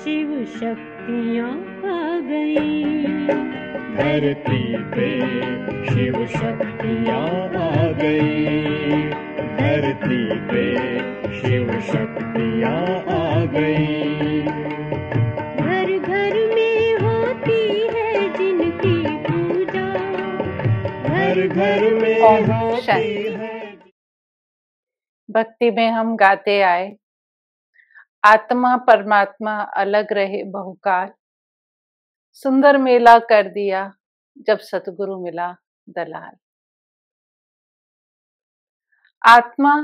शिव शक्तियाँ आ गई। धरती पे शिव शक्तियाँ आ गई। धरती पे शिव शक्तियाँ आ गई। घर घर में होती है जिनकी पूजा। घर घर में होती है। भक्ति में हम गाते आए, आत्मा परमात्मा अलग रहे बहुकाल। सुंदर मेला कर दिया जब सतगुरु मिला दलाल। आत्मा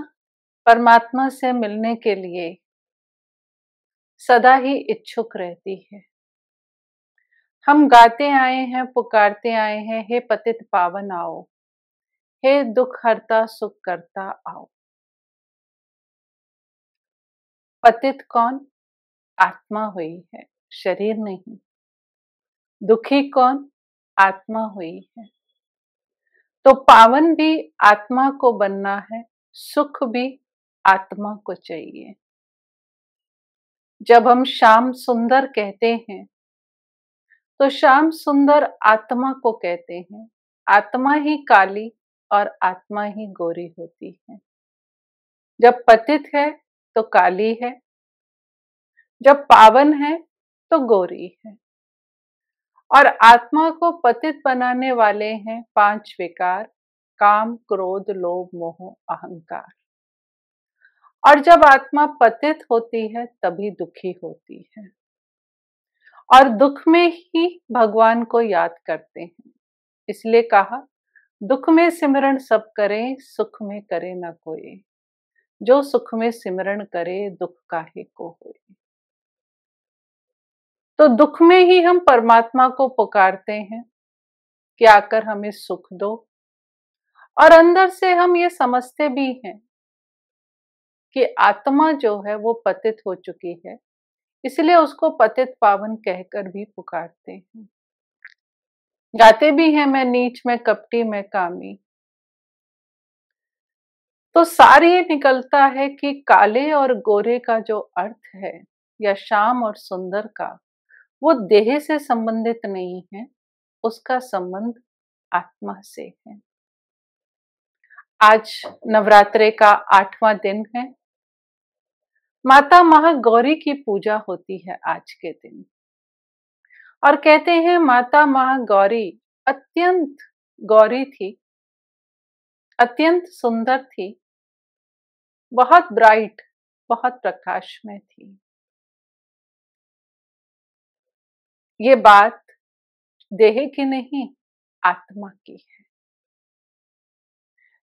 परमात्मा से मिलने के लिए सदा ही इच्छुक रहती है। हम गाते आए हैं, पुकारते आए हैं, हे पतित पावन आओ, हे दुख हरता सुख करता आओ। पतित कौन? आत्मा हुई है, शरीर नहीं। दुखी कौन? आत्मा हुई है। तो पावन भी आत्मा को बनना है, सुख भी आत्मा को चाहिए। जब हम श्याम सुंदर कहते हैं तो श्याम सुंदर आत्मा को कहते हैं। आत्मा ही काली और आत्मा ही गोरी होती है। जब पतित है तो काली है, जब पावन है तो गोरी है। और आत्मा को पतित बनाने वाले हैं 5 विकार: काम, क्रोध, लोभ, मोह, अहंकार। और जब आत्मा पतित होती है तभी दुखी होती है और दुख में ही भगवान को याद करते हैं। इसलिए कहा, दुख में सिमरन सब करें, सुख में करे न कोई। जो सुख में सिमरन करे, दुख काहे को होए। तो दुख में ही हम परमात्मा को पुकारते हैं कि आकर हमें सुख दो। और अंदर से हम ये समझते भी हैं कि आत्मा जो है वो पतित हो चुकी है, इसलिए उसको पतित पावन कहकर भी पुकारते हैं। गाते भी हैं, मैं नीच, मैं कपटी, मैं कामी। तो सार ये निकलता है कि काले और गोरे का जो अर्थ है या श्याम और सुंदर का, वो देह से संबंधित नहीं है, उसका संबंध आत्मा से है। आज नवरात्रे का 8वां दिन है। माता महागौरी की पूजा होती है आज के दिन। और कहते हैं माता महागौरी अत्यंत गौरी थी, अत्यंत सुंदर थी, बहुत ब्राइट, बहुत प्रकाशमय थी। ये बात देह की नहीं, आत्मा की है।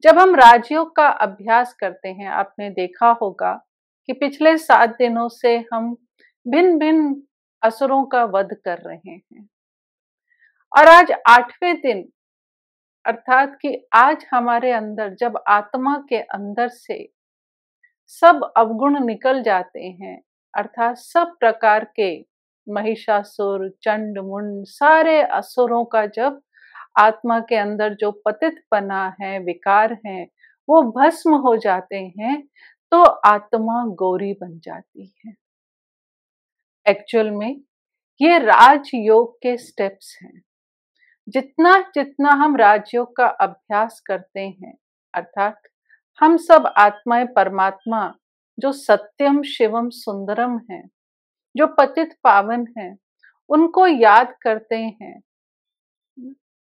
जब हम राजयोग का अभ्यास करते हैं, आपने देखा होगा कि पिछले 7 दिनों से हम भिन्न भिन्न असुरों का वध कर रहे हैं। और आज 8वें दिन, अर्थात कि आज हमारे अंदर जब आत्मा के अंदर से सब अवगुण निकल जाते हैं, अर्थात सब प्रकार के महिषासुर, चंड, मुंड, सारे असुरों का जब आत्मा के अंदर जो पतितपना है, विकार है, वो भस्म हो जाते हैं, तो आत्मा गौरी बन जाती है। एक्चुअल में ये राजयोग के स्टेप्स हैं। जितना जितना हम राजयोग का अभ्यास करते हैं, अर्थात हम सब आत्माएं परमात्मा जो सत्यम शिवम सुंदरम है, जो पतित पावन है, उनको याद करते हैं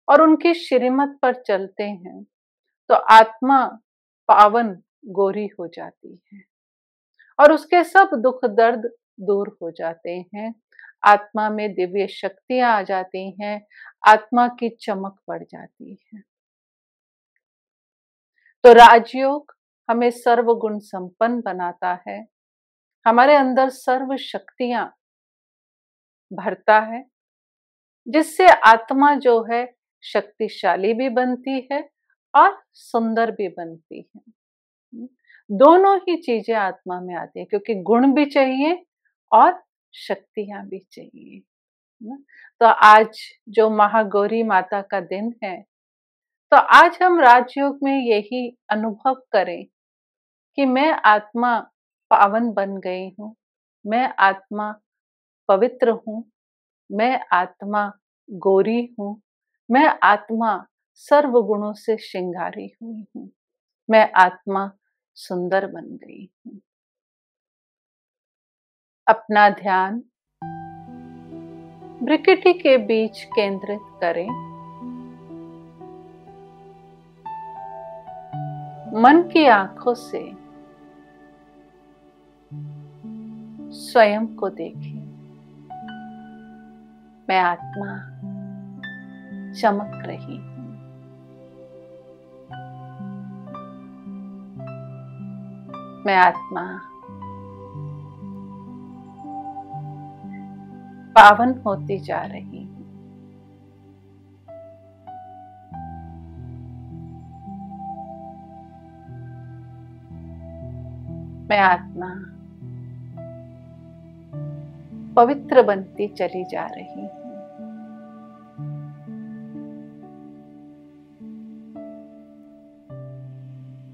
और उनकी श्रीमत पर चलते हैं, तो आत्मा पावन गोरी हो जाती है और उसके सब दुख दर्द दूर हो जाते हैं। आत्मा में दिव्य शक्तियां आ जाती हैं, आत्मा की चमक बढ़ जाती है। तो राजयोग हमें सर्वगुण संपन्न बनाता है, हमारे अंदर सर्व शक्तियां भरता है, जिससे आत्मा जो है शक्तिशाली भी बनती है और सुंदर भी बनती है। दोनों ही चीजें आत्मा में आती है, क्योंकि गुण भी चाहिए और शक्तियां भी चाहिए। तो आज जो महागौरी माता का दिन है, तो आज हम राजयोग में यही अनुभव करें कि मैं आत्मा पावन बन गई हूँ, मैं आत्मा पवित्र हूँ, मैं आत्मा गोरी हूँ, मैं आत्मा सर्व गुणों से श्रृंगारी हुई हूँ, मैं आत्मा सुंदर बन गई हूँ। अपना ध्यान भ्रिकुटी के बीच केंद्रित करें। मन की आंखों से स्वयं को देखें। मैं आत्मा चमक रही हूँ। मैं आत्मा पावन होती जा रही हूँ। मैं आत्मा पवित्र बनती चली जा रही हूँ।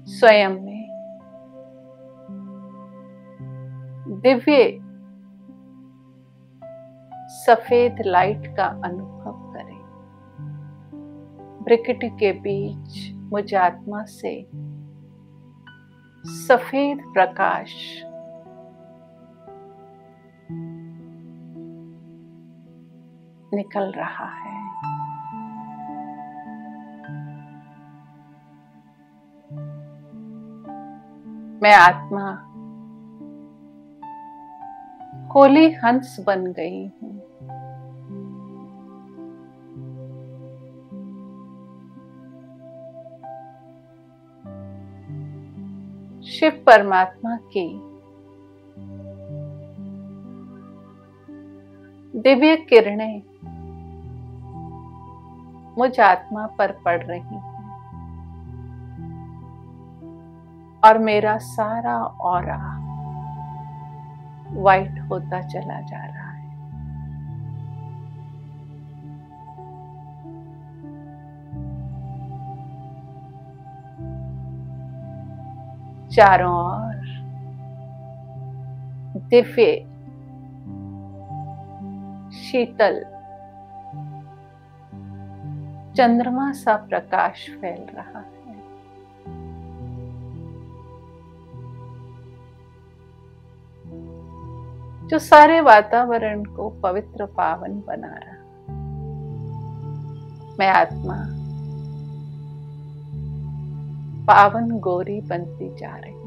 स्वयं में दिव्य सफेद लाइट का अनुभव करें। भ्रिकुटी के बीच मुझ आत्मा से सफेद प्रकाश निकल रहा है। मैं आत्मा होली हंस बन गई हूँ। शिव परमात्मा की दिव्य किरणें मुझ आत्मा पर पड़ रही हैं और मेरा सारा ऑरा वाइट होता चला जा रहा है। चारों ओर दिव्य शीतल चंद्रमा सा प्रकाश फैल रहा है। जो सारे वातावरण को पवित्र पावन बना रहा। मैं आत्मा पावन गोरी बनती जा रही हूँ।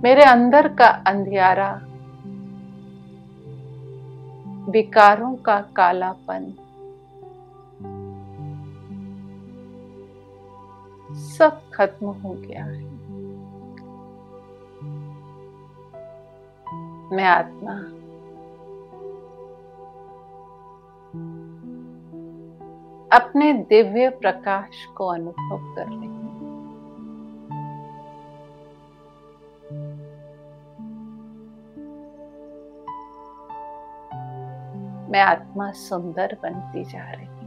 मेरे अंदर का अंधियारा, विकारों का कालापन सब खत्म हो गया है। मैं आत्मा अपने दिव्य प्रकाश को अनुभव कर रही हूँ। मैं आत्मा सुंदर बनती जा रही हूँ।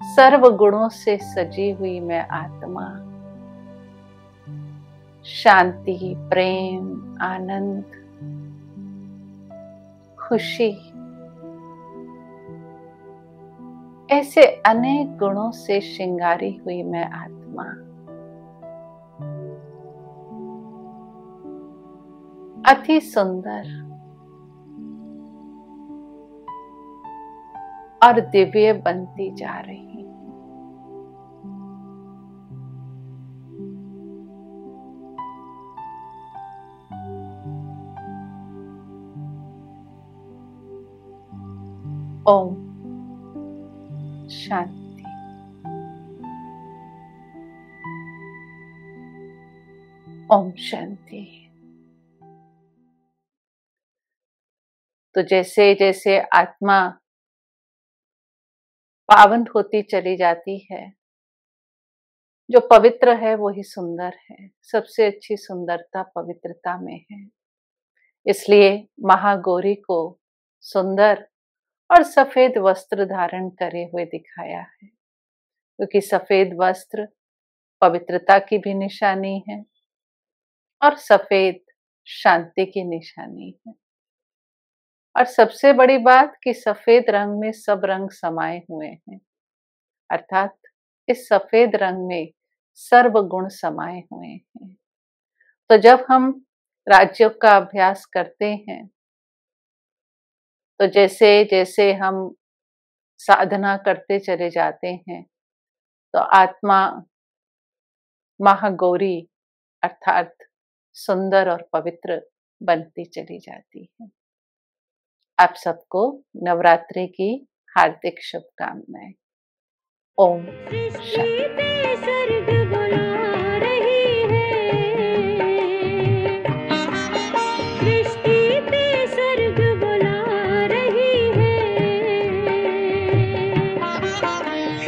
सर्व गुणों से सजी हुई मैं आत्मा शांति, प्रेम, आनंद, खुशी, ऐसे अनेक गुणों से श्रृंगारी हुई मैं आत्मा अति सुंदर और दिव्य बनती जा रही हूँ। ओम शांति। ओम शांति। तो जैसे जैसे आत्मा पावन होती चली जाती है, जो पवित्र है वही सुंदर है। सबसे अच्छी सुंदरता पवित्रता में है। इसलिए महागौरी को सुंदर और सफेद वस्त्र धारण करे हुए दिखाया है, क्योंकि सफेद वस्त्र पवित्रता की भी निशानी है और सफेद शांति की निशानी है। और सबसे बड़ी बात कि सफेद रंग में सब रंग समाये हुए हैं, अर्थात इस सफेद रंग में सर्व गुण समाये हुए हैं। तो जब हम राजयोग का अभ्यास करते हैं, तो जैसे जैसे हम साधना करते चले जाते हैं, तो आत्मा महागौरी अर्थात सुंदर और पवित्र बनती चली जाती है। आप सबको नवरात्रि की हार्दिक शुभकामनाएं। ओम शांति।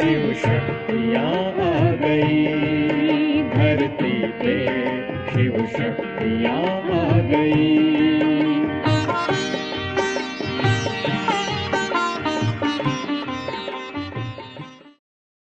शिव शक्तियाँ आ गई धरती पे, शिव शक्तियाँ आ गई।